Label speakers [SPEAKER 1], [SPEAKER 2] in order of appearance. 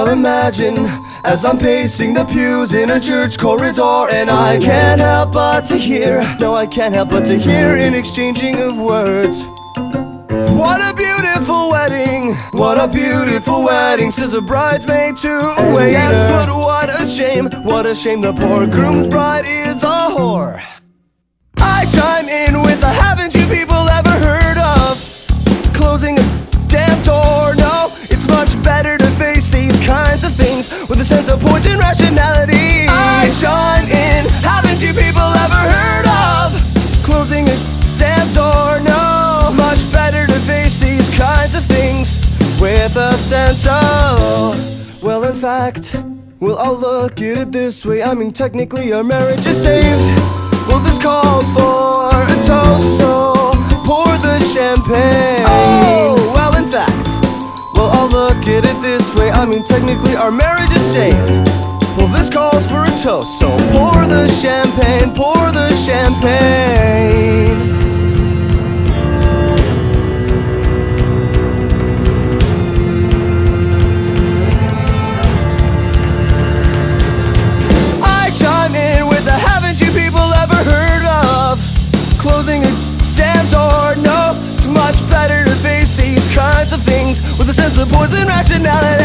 [SPEAKER 1] Well, imagine as I'm pacing the pews in a church corridor, and I can't help but to hear, no, I can't help but to hear an exchanging of words. What a beautiful wedding, what a beautiful wedding, says a bridesmaid to a waiter. Yes, but what a shame, the poor groom's bride is a whore. I chime in with a haven't you people ever heard of closing a damn door? No, it's much better to face these kinds of things with a sense of poise and rationality. I chime in, haven't you people ever heard of closing a damn door? No, it's much better to face these kinds of things with a sense of, well, in fact, we'll all look at it this way. I mean, technically our marriage is saved. Well, this calls for a toast, so pour the champagne. Oh, well, in fact, we'll all look at it this way. I mean, technically our marriage is saved. Well, this calls for a toast, so pour the champagne, pour the champagne. Closing a damn door, no, it's much better to face these kinds of things with a sense of poise and rationality.